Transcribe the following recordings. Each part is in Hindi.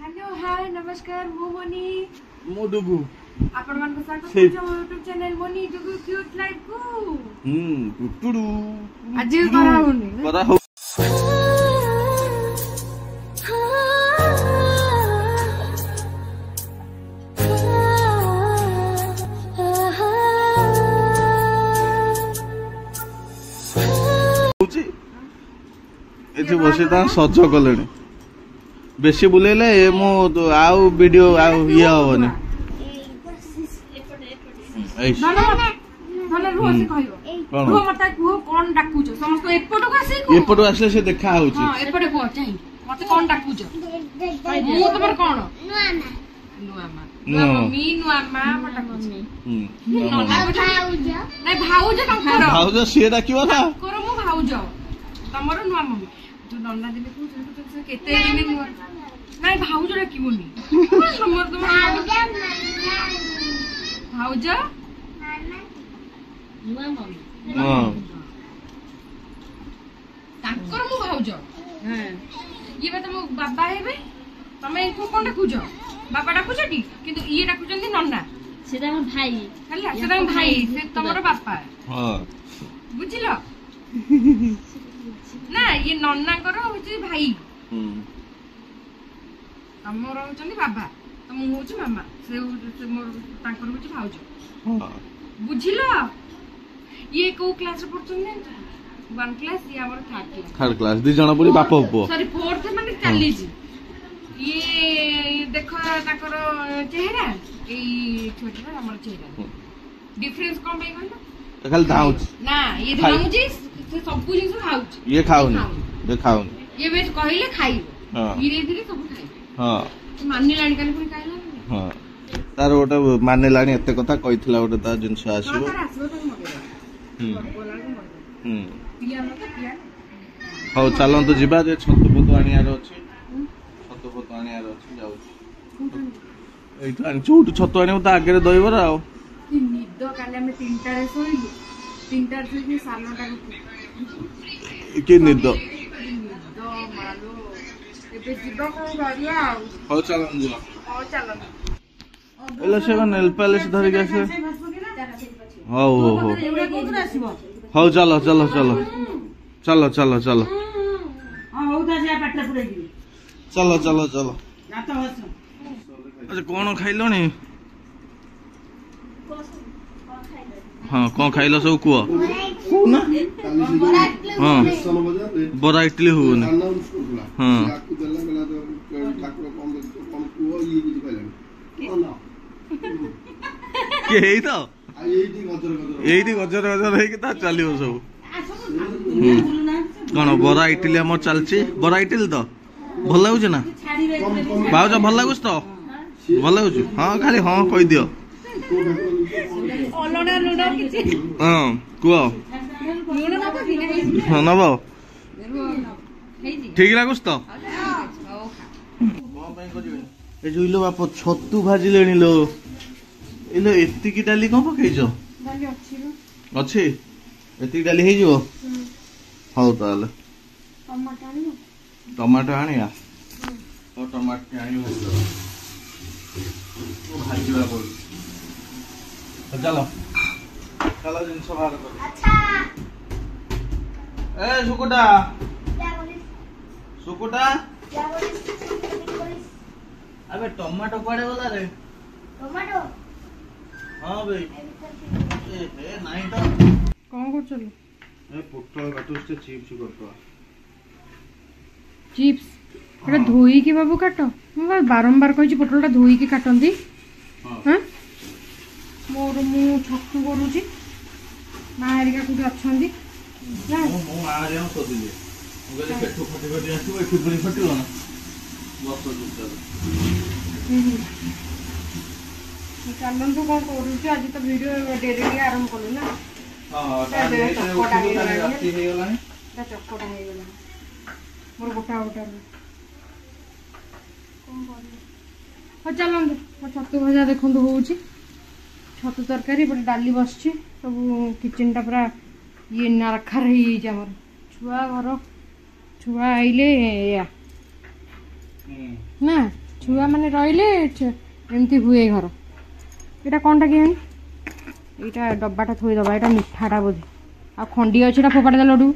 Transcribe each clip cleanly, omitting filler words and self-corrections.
हेलो हाय नमस्कार मु मोनी मु डुगु आपण मन को स्वागत छै YouTube channel Moni Dugu cute life को टुटुडु आज करा होनी करा हो एठी बसे ता सज कलेनी बेसी बुलेले मो आउ वीडियो आउ ये होनी ना रोज कहयो रो मत को कोन डाकुछ समस्त एपटो को आसी को एपटो आसले से देखा होची हां एपटे को चाहि मते कोन डाकुछ मु तमर कोन नुआ मम्मी नुआ मा मटा नहीं भाउज कंकर भाउज से डाकियो ना करो मु भाउज तमरो नुआ मम्मी तू नन्ना दिने को केते दिने नुआ नहीं भाउज डाकिबोनी तमर भाउज नुआ मम्मी हां तांकर मु भाउज हां ये बात मो बाबा हेबे तमे को कोन डाकुछ बाबा डाकुछटी किंतु ये डाकुचंदी नन्ना सेटा हम भाई हल्ला सेटा भाई से तमरो बापा हां बुझिलो ना ये नन्ना करो होची भाई हमर होचंदी बाबा त मु होची मामा से मोर तांकर होची भाउज हां बुझिलो ये को क्लास रे पढछन 1 क्लास ये हमर थर्ड क्लास दी जणा पड़ी बाप उपो सॉरी फोर्थ माने चाली जी ये देखो ताकर चेहरा ए छोटा हमर चेहरा डिफरेंस कोन बे कहलो खाली धाउच ना ये धाउची से सब कुछ खाउच ये खाउनी ये खाउनी ये बेच कहिले खाई हां धीरे धीरे सब खाई हां माननी लाणी काली पुनी खाइला हां तार ओटा माने लाणी एते कथा कहितला ओटा ता जिंस आसीबो तार आसीबो त मगे बोला को मगे पिया न त पिया हो चलन तो जिबा जे छतु पोतो आनियार अछि छतु पोतो आनियार अछि जाउ एठा आनि चोट छतु आनियो त आगे दइबर आ कि निद काले हम 3टा रे सोइलु 3टा रे सोइलु सालटा के निद मालो एबे जिबा को गाड़िया हो चलन जिबा हो चलन एला से नेल पैलेस धरि गसे हो हो एबे कोन आसीबो हो चलो चलो चलो चलो चलो चलो हां हो ता जा पट्टा पुरै दी चलो चलो चलो ना तो हस अच्छा कोन खाइलोनी हाँ कौन खाइल सब कुह हाँ बड़ा इडली हो हाँ के तो यही गजर गजर है चलो सब कौन बड़ा इडली आम चलती बड़ा इडली तो भल लगुच ना भाज भल लगुच तो भल लगुच हाँ खाली हाँ कही दियो हाँ कुह हाँ नब ठीक लगुच तो जो बाप छतु भाजिले लो इलो एतिकी डाली कौन पकईच अच्छी एतिकी डाली हो जिवो हौ ताले टमाटो आनिया तो टमाटो आनी भाजी चलो चलो जिनस बाहर कर ए सुकुटा सुकुटा अबे टमाटो पड़े वाला रे टमाटो हां भाई ए नहीं तो कौन कर चलो ए पोटल काटुस से चिप्स करतो चिप्स एटा धोई के बाबू काटो मैं बारंबार कहि पोटलटा धोई के काटंदी हां मोर मु छक्कू करूची मारिका कुछ अछंदी ना मो आ रे हम सोदिले गले पेटो फटे फटे आसो एठी बुली फटिलो ना बस दुसरा चलन तो कौन करूची आज तो वीडियो डेली आरंभ करू ना हां चक्कोटा हे गलानी चक्कोटा हे गला मोर गोटा गोटा कौन करू हो चलन तो छतु भजा देखंतु होउची छतु तरकारी पर डाली बसची सब किचन टा पूरा ये नरखा रही हमर छुआ घर छुआ आइले या ना छुआ मैंने रहिले एमती हुए घर यहाँ कौन टा कि यहाँ डब्बाटा थोड़ी दबा यहाँ मिठाटा बोधे आ खंडी अच्छे फोपाड़ी दे लडू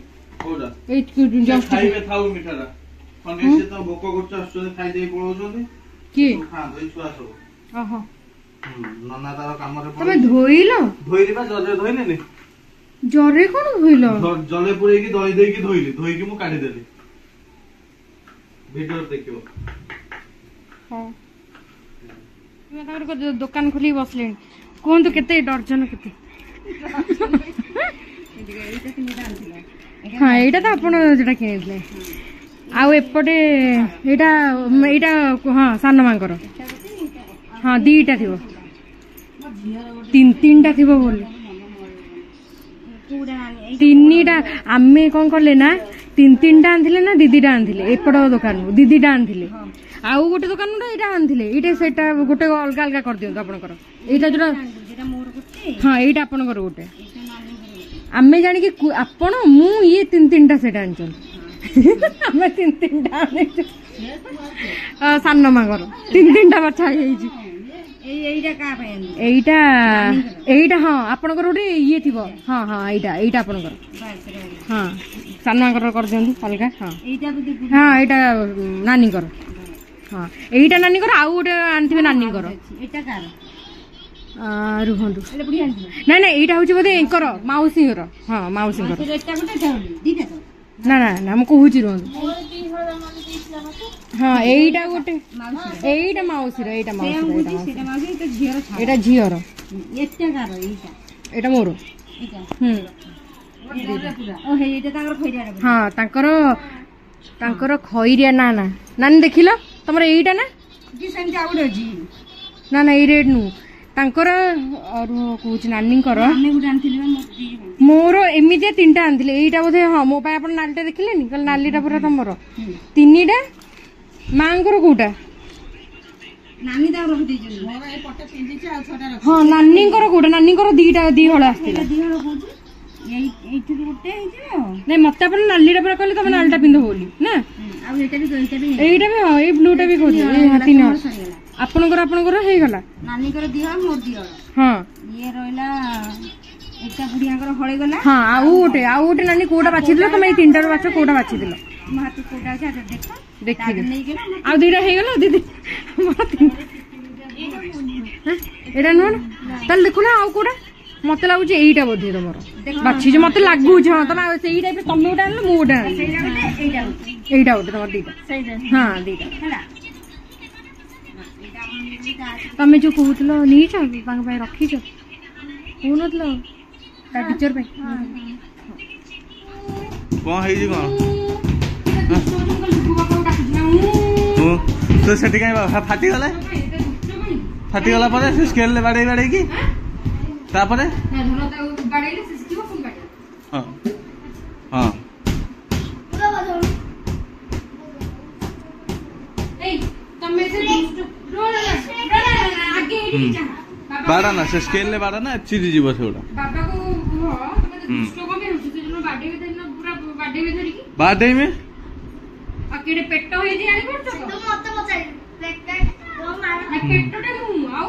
तमे धोइल जरे कौन धोइल जले पुरेकी दही देकी धोइली धोइकी मु काढी देली वीडियो देखियो हां दुकान खोली बसले कहतु केते दर्जन केते हाँ यहाँ तो आप किनी आउ एपटे यहाँ हाँ सान मांकर हाँ दीटा थी तीन टा थी बोली तीन टा आमे कौन कले ना तीन टा आनथिले ना दीदीटा आनथिले एपट दुकान दीदीटा आनथिले आउ गोटे दुकान यहाँ आनथिले ये सेटा गोटे अलग अलग कर दियंतु आपनकर एटा जोटा हाँ यहाँ आपनकर गोटे आमे जानी कि आपण मु ये तीन टा सेट आनचन आमे तीन टा सान मांगर तीन टा बच्चा एईटा हाँ आपनकर गोटे ये थिबो हाँ हाँ एईटा आपनकर हाँ सान मांगर कर दियंतु अलग हाँ हाँ एईटा नानी कर हाँ एईटा नानी कर आउ गोटे आनथिबे नानी कर एटा कार रुहंतु ना ना यहाँ हूँ बोधे एंकर मौसी हाँ मौसी ना ना ना मुझे कहूँ रुहंतु हाँ यहीटा गोटे यहीटा मौसी यहाँ झीर यहाँ मोर हाँ तांकर खैरिया ना ना नानी देखिल तुम यहीटा ना ना ना ये रेड नु तांकर कौच नानी मोर एमती तीन टा आनथिले एईटा बोधे हाँ मो पाए आपण नालीटा देखिलेनी कल नालीटा पूरा तुमर तीनटा मांकर कोटा नानी ता रख देजो मोर ए पट्टे पिंदी छ आ छोटा रख हां नानी कोटा नानी दीटा दी हळ आस्थिला दी हळ कोच एईठी गोटे हेजो नै मते आपण नालीटा पूरा कहले तमे नालीटा पिंदो बोली ना आ एईटा भी हां ए ब्लूटा भी कोच ए हातीन आपनकर हे गला नानी कर दिहा मोर दिहा हां ये रहला एकटा बुढ़िया कर हळे गला हां आउ गोटे नानी कोटा बाछि दिलो तमे तीनटा रो बाछ कोटा बाछि दिलो माती कोटा छै देखो देखि आ दुईटा हे गला दीदी एटा नो तल देखु ना आउ कोटा मते लागु छै एईटा बोधे तमरो बाछि जे मते लागु छै हां तमे सेई टाइप तमे उडा आनलो मु उडा एईटा गोटे तमर दीटा हां दीटा हला तमे जो कहूतलो नीच तांग पाए रखीच कहूनतलो ता टीचर पे कोन हेई जी कोन तो सेठी काई फाटी गला परे से स्केल ले बाडे की तापरे ना धनो ता बाडेले से सिखिबो कोन बाडे हां हां ए तमे से बाड़ा ना से स्केल ले बाड़ा ना चिरी जीव सेउडा बाबा को हो तमे दुष्ट को में होछि जनो बाडे में देना पूरा बाडे में धरी की बाडे में आ केडे पेट होई जे आनी पड़तो तो मत मचाई पेट तो मार ना पेटटे मु आउ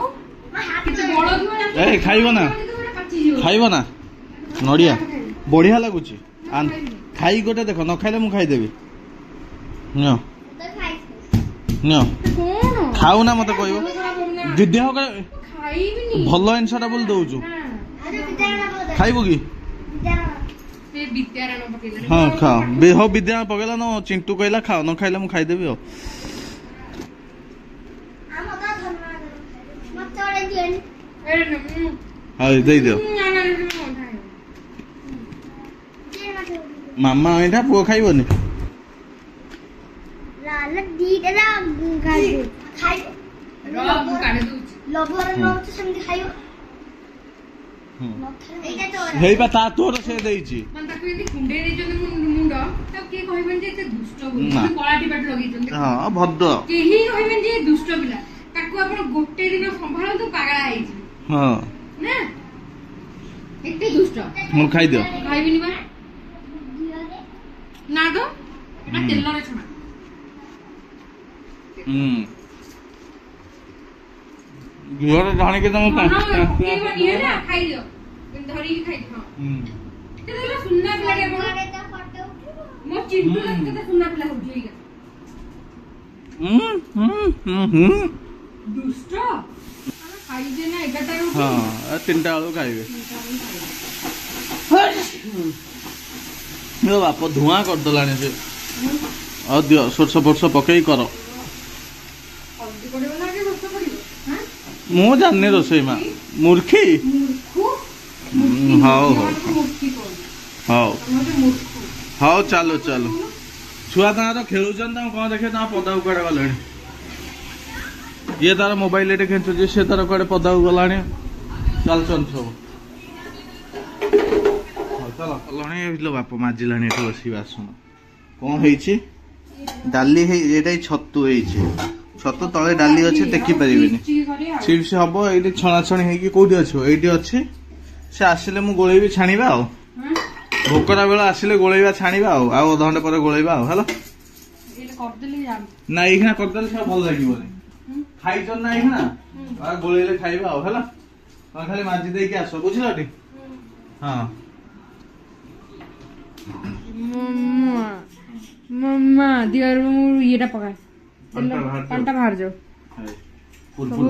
किते बड़ दियो ए खाइबो ना नडिया बढ़िया लागुची खाई गोटे देखो न खाइले मु खाई देबी न न कोन खाऊ ना मते कहबो दीदी हो खाइबिनी भलो एंसर बोल दउछु खाइबो की से विद्यारण पकेला हां खाओ बे हो विद्यारण पकेला न चिंटू कहला खाओ न खाइले मु खाई देबी हो हां दे दियो मामा एटा पुओ खाइबोनी लाल दीदा गाड़ी खाइ रब काढे दउ लभर न तो समझ खाइयो एटा तो हेई बा ता तोर से देइची मन ताकू एदी कुंडे रे जने मुंड तो के कहबन जे से दुष्ट बोली कलाटी बाट लगी जंदे हां भद्द केही कहबन जे दुष्ट बिला ताकू आपण गोटे दिन संभाळ तो पागला आइची हां ना एते दुष्ट मु खाइ दियो खाइबिनी बा ना दो एटा तेल रे छमा ଘିଅରେ ଢାଣିକି ତମେ ପକେଇବନି ହେଲା ଖାଇଦିଅ ଧରିକି ଖାଇଦିଅ କେତେ ସୁନା ପିଲାଟେ ମୋ ଚିଣ୍ଟୁ କେତେ ସୁନା ପିଲା ହଉଛି ଏଇକା ଦୁଷ୍ଟ ଖାଇଦେ ନା 11ଟା ରୁ ହଁ 3ଟା ବେଳକୁ ଖାଇବେ ବାପ ଧୂଆଁ କରିଦେଲାଣି ସେ ଆଉ ଦିଅ ସୋରଷ ଫୋରଷ ପକେଇ କର ମୁଁ ଜାଣିନି ରୋଷେଇ ମା ମୂର୍ଖୀ ହଉ ହଉ ହଉ ହଉ ଚାଲୁ ଚାଲୁ ଛୁଆ ତାଙ୍କର ଖେଳୁଛନ୍ତି ତାଙ୍କୁ କଣ ଦେଖେ ତାଙ୍କ ପଦାକୁ କୁଆଡେ ଗଲେଣି ଇଏ ତାର ମୋବାଇଲ ଏଠି ଖେଞ୍ଚୁଛି ସେ ତାର କୁଆଡେ ପଦାକୁ ଗଲାଣି ଚାଲୁଛନ୍ତି ସବୁ ଚାଲ କଲଣି ବାପ ମାଜିଲାଣି ଏଠି ବସିକି ବାସନ କଣ ହେଇଛି ଡାଲି ଏଇଟା ଛତୁ ହେଇଛି ଛତୁ ତଳେ ଡାଲି ଅଛି ଟେକି ପାରିବିନି ଚିପ୍ସ ହବ ଏଇଠି ଛଣାଛଣି ହେଇକି କୋଉଠି ଅଛି ଏଇଠି ଅଛି ସେ ଆସିଲେ ମୁଁ ଗୋଳେଇବି ଛାଣିବା ଆଉ ଭୋକରା ବେଳ ଆସିଲେ ଗୋଳେଇବା ଛାଣିବା ଆଉ ଅଧଘଣ୍ଟା ପରେ ଗୋଳେଇବା ଆଉ ହେଲା ନା ଏଇଖିଣା କରିଦେଲେ ସବୁ ଭଲ ଲାଗିବନି ଖାଇଛ ନା ଏଇଖିଣା ଗୋଳେଇଲେ ଖାଇବା ଆଉ ହେଲା ତମେ ଖାଲି ମାଜି ଦେଇକି ଆସ ବୁଝିଲ ଟି ହଁ मम्मा दिवार में ये पका पांटा बाहर जाओ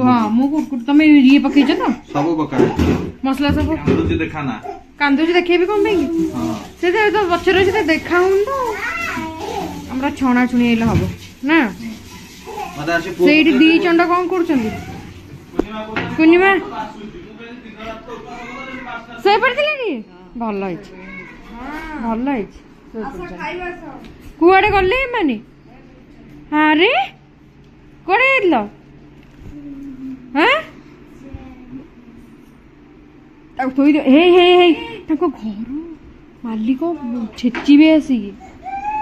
हाँ मु कुरकुर तमे ये पकेइछ तो सब पका मसला सब कांदुची देखाना कांदुची देखेबी कोन पे हां से तो बचरो से देखाउन तो हमरा छणा छुणी एला हबो ना मदा से सेठी दी चंडा कोन करछंदी कुनिमा से पड़तिले नी भल हिच भल हिच कुआडे गले माने अरे कोडे इल्लो हां ताको थोई दे हे हे हे ताको घर मालिक छेचिबे आसी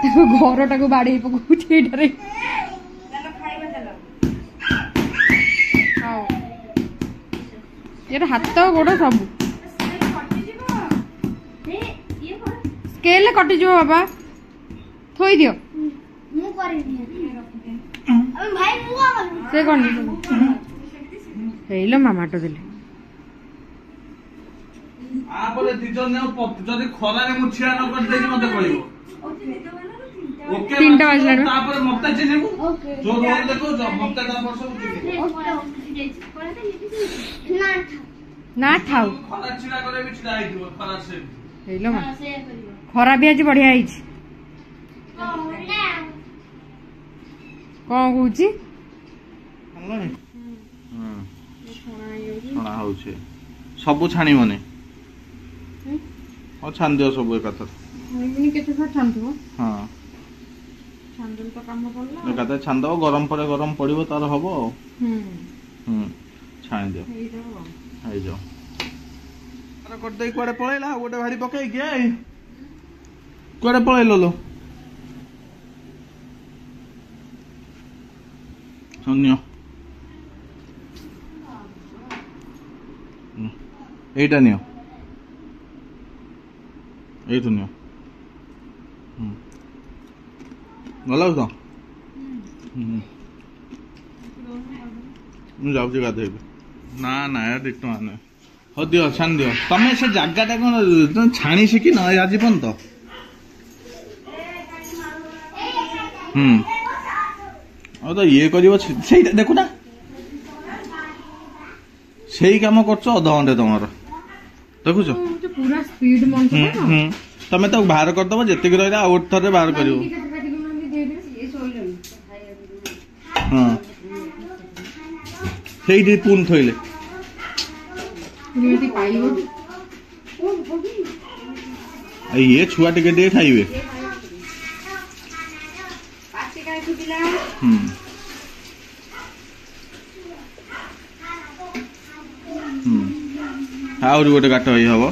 ताको घर टाको बाडे पकु छेडरे चलो खाइबा चलो आओ ये हाथ गोड़ सब स्केल कटि जो बाबा थोई दियो मु करि अबे भाई मु से कोन हेलो मामा तो देले आ बोले दिजन ने जदी खरा रे मु छिया न कर देई मते कहिबो ओके 3टा बजला तापर मते चिनेबू जो रोल देखो मते तापर सब चिने ना थाउ खरा छिड़ा करे भी छिड़ा आइदिबो खरा से हेलो मा खरा भी आज बढ़िया आइछ कौन कहूची छणा होउछे सब छाणी मने और छान दियो सब एकता मिनी केते सब छानतो हां छानदल तो काम पड़ला एकता छान दो गरम परे गरम पड़िबो तार हबो छान दियो आइ जाओ अरे कर दे कोडे पळैला गोटे भारी पकै के कोडे पळैलो लो सुनियो एटा नियो एटु नियो गलाउ तो मु जाउची गाधेबी ना ना यार दिक्कत आने हो दियो छान दियो तमे से जगह कौन छाणी शिखी न आज पर्यंत तो ये कर देखुना से कम कर अधघंटे तुम देखुच पूरा स्पीड तमें तो बाहर करदब जी रहा आउट थे बाहर कर पुन थोइले ये छुआ टे खाइबे आउरी गोटे काट ही हम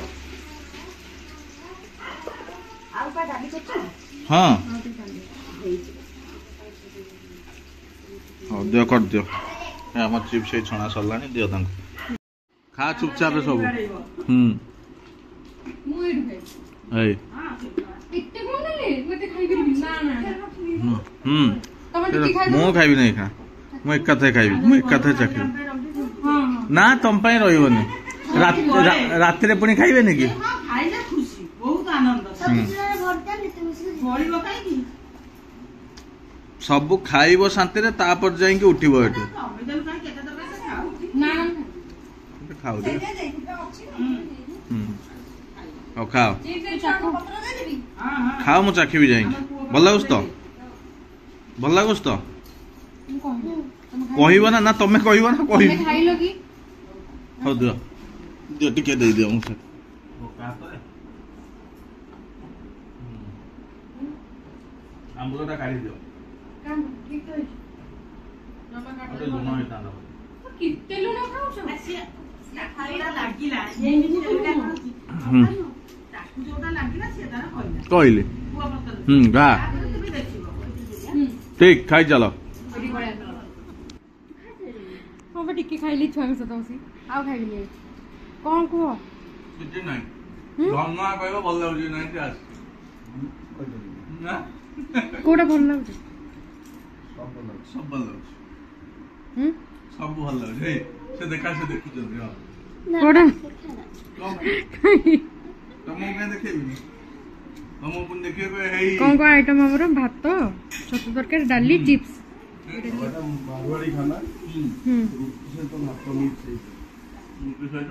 हाँ हाँ दियो कर दियो आम चिप्स छणा सरला दियो खा चुपचाप सब मु खाइबी नहीं खा मु एक खाइबी मु एक चखी ना तुम रही राति पुणी खाइबे कि सब खाइब शांति तापर जाइए उठब एठू खाओ खाओ खाओ मु चाखी भी जाएंगे भल लगुस तो भल लगुस तो कहब ना तुम्हें कहब ना कह दियो दियो टिके दे दियो मुझे आंबुलटा काढ़ी दियो लुण होता कितने लुण खाउछ कहले गा ठीक खाई चलो हम टिके खाइली छुआ सहित बसी आउ खाइली कौन कह कोटा भल लगुच सब भल लगुच सब भल लगुच से देखा से देखुचंदी कोटा तुमको क्या देखेबी तुमको पुन देखिए हेई कौन कौन आइटम हमर भात छतु तरकारी डाली चिप्स मारवाड़ी खाना से तो भात मीट से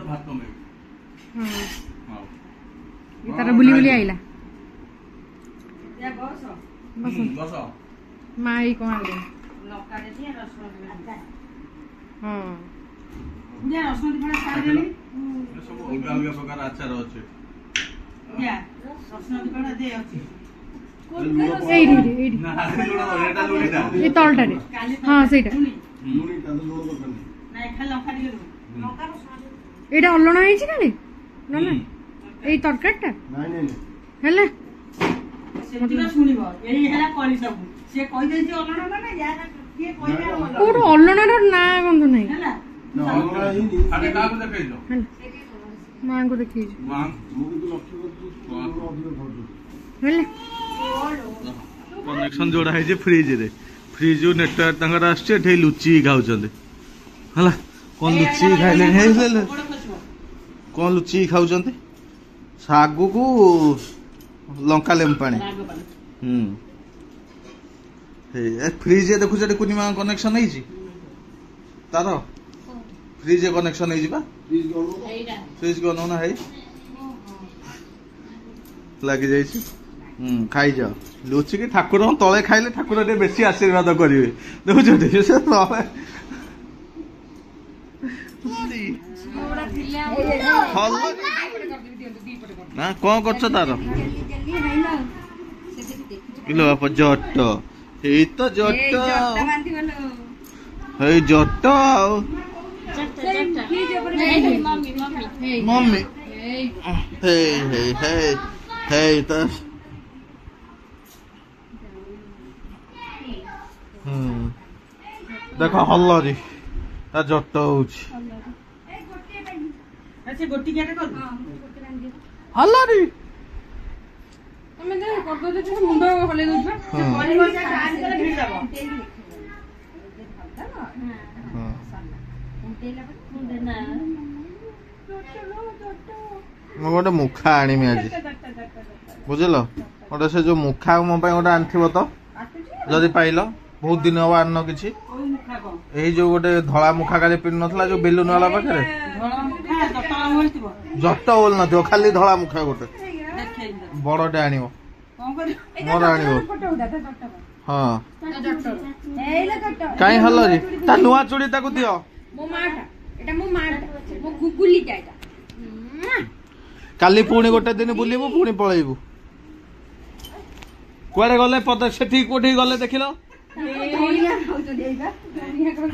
भात में हां ये तारा बुली बुली आइला बस बस माई कौन आले लौका दे दिया रसुन हां दिया रसुन थोड़ा सार देली सब अलग अलग प्रकार आचार अछि दिया रसुन थोड़ा दे अछि ना एटा लुणीटा ये तलटा रे हां सेटा लुणी का लुण दरकार नहीं ना खा लौका दियो लौका रसुन एटा अल्लणा हेछि काले ना ना एई तरकारीटा नहीं नहीं हेले सेतिरा सुनिबो एई हेला कली सब से कहि दे जे अल्लणा ना या ना के कहि दे कोड अल्लणार ना गंध नहीं हेला ना हमरा ही नहीं अरे का को देखै जो मां को देखि मां मुझे तो लक्ष्य कर तू अधिक खाऊ हेले कनेक्शन जोड़ा है जे फ्रिज रे फ्रिज नेटवर्क तंगर आछे ठे लुची खाउचंदे हला कोन लुची खाइले हे कोन लुची खाउचंदे सागु को लंका लेम पानी हे फ्रिज देखु जे कुनी मा कनेक्शन है छी तार फ्रिज कनेक्शन है जी बा फ्रिज को ना है लगी जाई छी खाई जाओ लुचि की ठाकुर तले खाइले ठाकुर टे बेसी आशीर्वाद करेंगे देखुच से तले ना कौन कर तार किलो बाप जट हे तो जट हे जट मम्मी हे हे हे हे तो देखो हल्लरी ता जट होउछ अच्छे गोटी केटा कर हल्लरी तमे दे कर दो जे मुंडो हले दउ से पानी बसा डाल के भिड़ जाबो मो गोटे मुखा आनिमी आज बुझिल गोटे से जो मुखा मो पे गोटे आनथिबो तो जदि पाइल बहुत दिन हवा आन किछि एही जो गोटे धला मुखा काली पिन नथला जो बेलुन वाला पाखरे जट ओल नथिबो खाली धला मुखा गोटे बड़टे आनिबो मोर आनिबो हां काई हल्लरी ता नुआ चूड़ी ताकू दियो मो माटा एटा मो गुगुलीटा एटा काली पुणी गोटे दिन बुलिबू पुणी पळेबू कुआडे गले पद सेठी कोठी गले देखिलो धनिया खाउछ देइबा धनिया खाउछ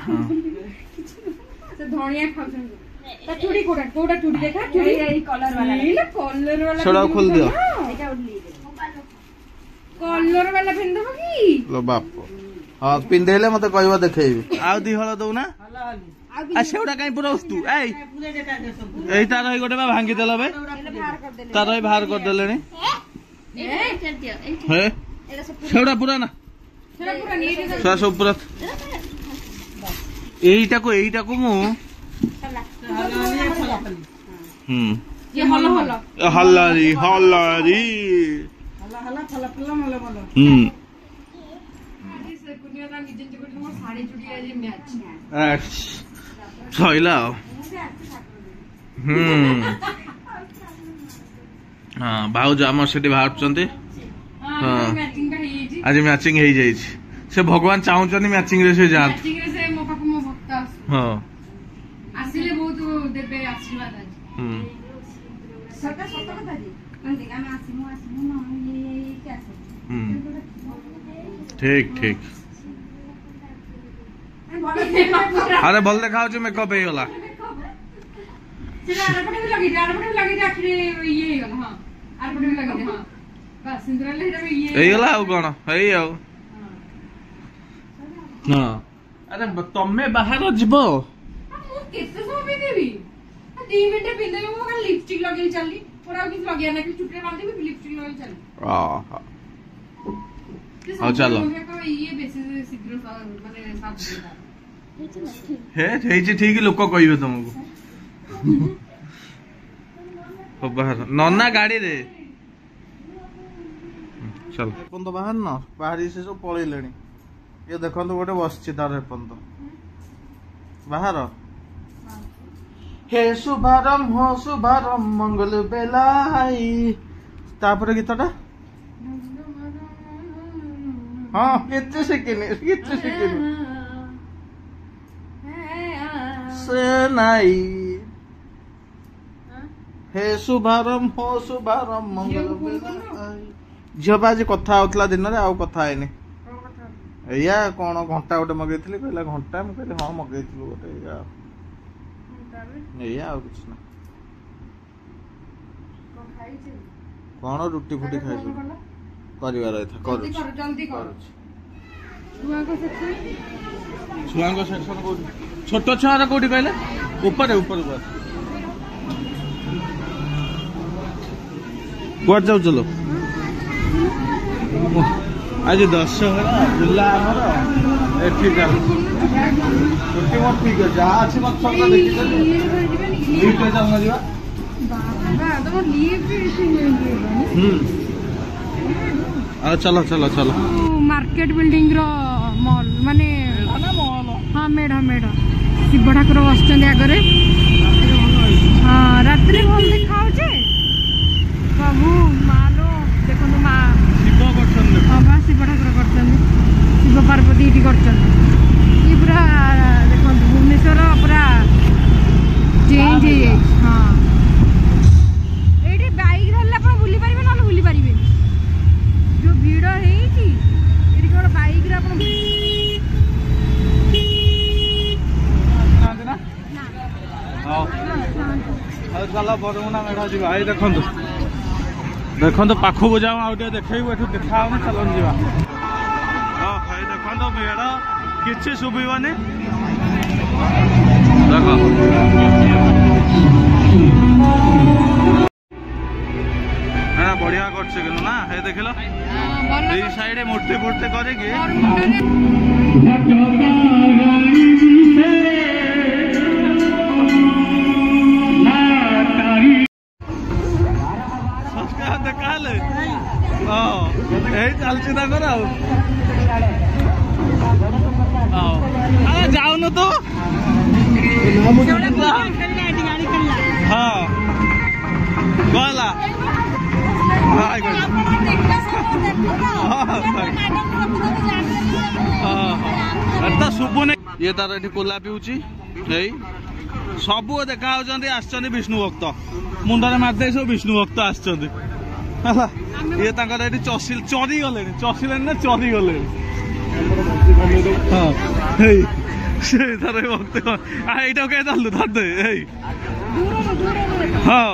से धनिया खाउछ ता चूड़ी कोडा कोडा चूड़ी देखा चूड़ी ए कलर वाला छोड़ा खोल दियो एटा उडली कलर वाला पिन दबो की लो बाप हां पिंदेले मते कहबा देखैबी आउ दी हळ दउ ना आ सेउडा काई पुरा वस्तु एई एई तार होई गोटे बा भांगी देला बे तार होई बाहर कर देलेनी हे सेउडा पुरा ना सेरा पूरा नी सब पूरा एईटा को मु ये हल्ला हल्ला हल्लारी हल्लारी हल्ला फल फल मल मल सैला हाँ भाउज आम से बाहर आज मैचिंग हो जाए से भगवान चाहूँ मैचिंग रे से जाते हाँ आसिले बहुत देबे आशीर्वाद आज सरकार सत कथा जी कहते हम आसिमु आसिमु न ये क्या से ठीक ठीक अरे भल देखा मेकअप हो गला सेटा आरपटे भी लगी आखिरे ये गला हां आरपटे भी लगी हां बस सिंदूर ले रे ये ए गला ଆଉ कोन हेई ଆଉ हां अरे तमे बाहर जिवो मु केते समय देबी 2 मिनिट पिंदे मु खाली लिपस्टिक लगेई चली और आ किछ लगिया ना कि चुटरे बांधी भी लिपस्टिक लगेई चली आहा आओ चलो ये बेसी शीघ्र माने साफ देता हे ठीक लोक कहबे तुमको बाहर नन्ना गाड़ी रे चल एपन तो बाहर न बाहर से सब पळेले ये देखो गोटे बसछि तार एपन तो बाहर हे शुभारंभ हो शुभारंभ मंगल बेलाई तापर गीतटा हाँ कितने सेकेंड से नाई हे शुभारंभ हो शुभारंभ मंगल बेलाई झियो आज कथा होतला दिन रे आउ कथा आइनी या कौन घंटा गोटे मगेइथिली कहला घंटा मैं कहले हां मगेइथिलु गोटे या आउ कुछ ना कौन रुटी फुटी खाइ परिवार था कर जल्दी कर छुआ को सेक्शन को छोट छुआ कोठी कहले ऊपर ऊपर गुआड़ जाऊ चलो आज दशहरा बुला हमर एठी जा छोटी मत ठीक है जा अछि मत सब देखि चली लीव पे जाऊ मरिवा बाबा तो लीव पे चलो चलो चलो मार्केट बिल्डिंग रो मॉल माने हाँ मेढ़ शिव ठाकुर बसचंदी आगरे हाँ रात भल देखा प्रभु मालो देखो माँ हाँ बा शिव ठाकुर कर शिव पार्वती ये पूरा देखो भुवनेश्वर पूरा चेंज हो हाँ ये बैक धरले आप बुली पारे ना बुली पारे जो भीड़ है बाइक चलो बरमुना मेढ़ जी देखो पाखक जाओ आउ देखो देखा चलो जा हाँ ये देखो मेढ़ कि शुभनी देख बढ़िया कर ना हे देख लो साइड मूर्ति फूर्ति करे चलती जाऊन तो हाँ गला शुभुन ये तार ये कोला पीऊँची सबू देखा विष्णु भक्त मुंडे मारदे सब विष्णु भक्त आसचंदी ये चरी गले चषिले ना चरी गले हाँ तार भक्त यटा कहीं धरलु धरदे हाँ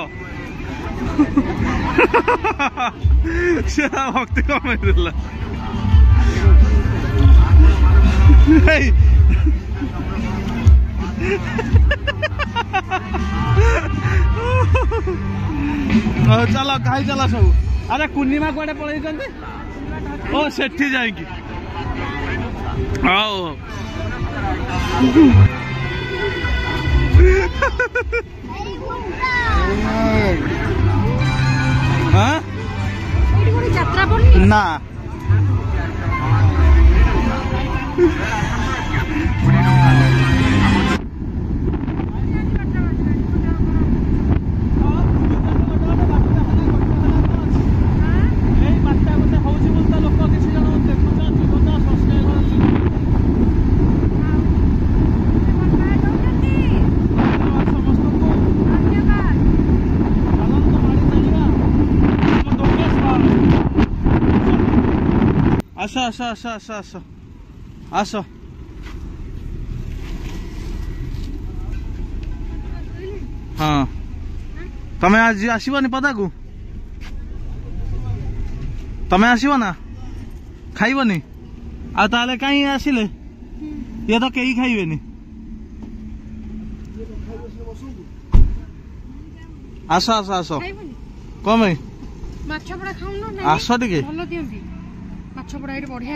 से भक्ति कमाई देला चलो कहीं चला सब अरे कुनिमा कड़े पलि ओ सेठी जाइकी हाँ ना आस आस आस आस आस आस हाँ तमें आज आसबनी पदा को तमें आसब ना खाइबनी आ ताले कहीं आसिले ये तो कहीं खाइबेनी आस आस आस कम आस टे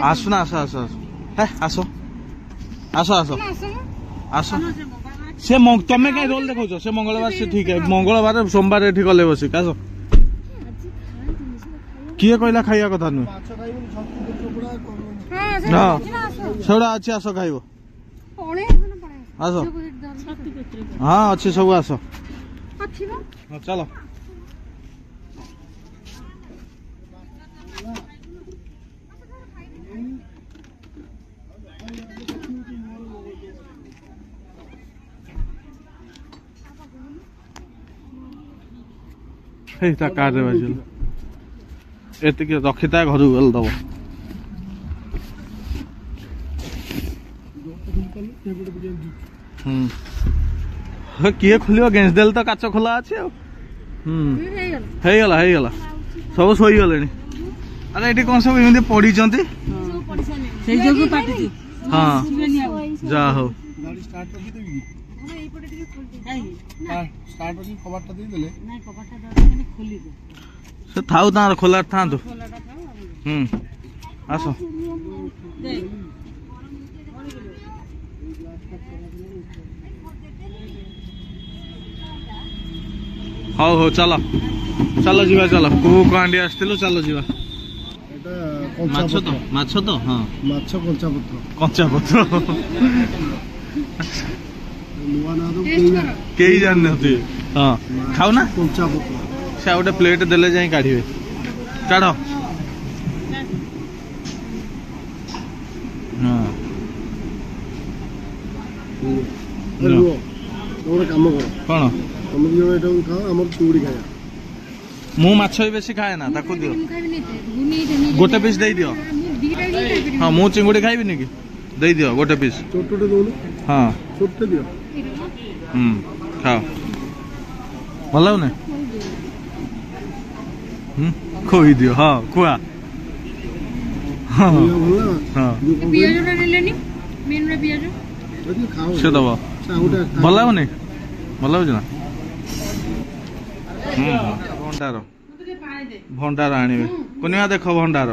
आसना आस आस आस आस आस आस से तमें कहीं रोल देखो से मंगलवार से ठीक है मंगलवार सोमवार ये गले बस आस किए कहला खाइया कथा नुह हाँ सेगुड़ा अच्छी आस खाइब आस हाँ अच्छी सब आस चलो कार बाजिल एति रखिता घर गल दब किए खोल गेंस देल तो काच खोला अच्छे गला सब शोगले अरे ये कौन सब एमती पड़ी हाँ जा हो से थाउ तार खोला था आस हाँ हो चलो चलो जीवा चलो को हांडी आसलु चलो जीवा माछ तो हाँ माछ कंचा पत्र कई जान हाँ खाऊ ना से गोटे प्लेट देले जाई काढ़े काढ़ काम कर कौन चुड़ी खाया मु माछ भी बेसी खाए ना ताको दियो गोटे पीस दे दियो हाँ मु चिंगुड़ी खाइबिनी कि दे दियो गोटे पीस छोटे दौन हाँ छोटे दियो खाओ भल लाଗୁନି खोई दियो हाँ खुआ हाँ हाँ से दब भल ଲାଗୁନି भल ଲାଗୁଛି ना भंडार भंडार आनिबे कुनिया देख भंडार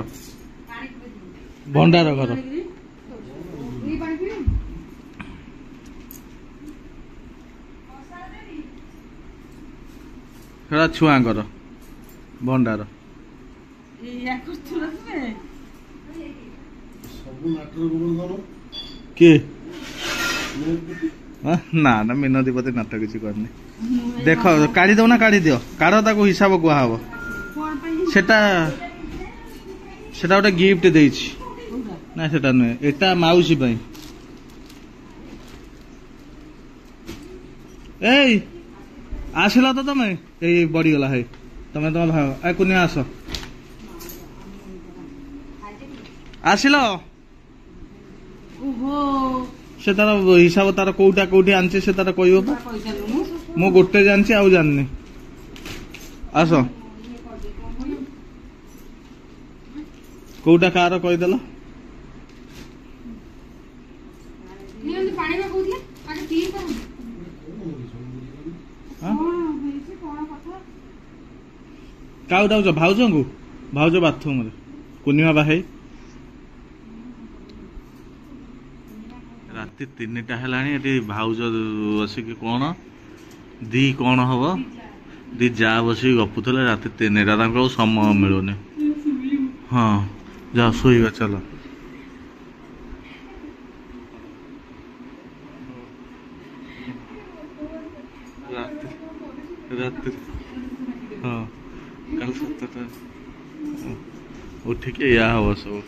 भंडार घर सेटा छुआंकर भंडार किए ना ना मिनदीपति नाटक किसी करनी देख काढ़ी दो ना काढ़ी दियो काढ़ ताको हिसाब कुहब सेटा गोटे गिफ्ट देछि ना सेटा नुहे एटा माउसी पई ए आसिला तो तमें ए बड़ी गला है तमें तुम भाव ए कुनिया आस आसिला से तार हिसाब तार कोटा कोठी आनचे से तार कहब मु गोटे जानची आउ जाननी आस कोटा कार कहीदेल क्या डाउच भाउज को भाउज बाथरूम कुनिमा बाहे राति 3टा है भाउज बसिक कौन दी कौन हम दी जा बस गपुले राति 3 समय मिलूनी हाँ जा शोवा चलो राति हाँ कल 7टा उठिक या हम सब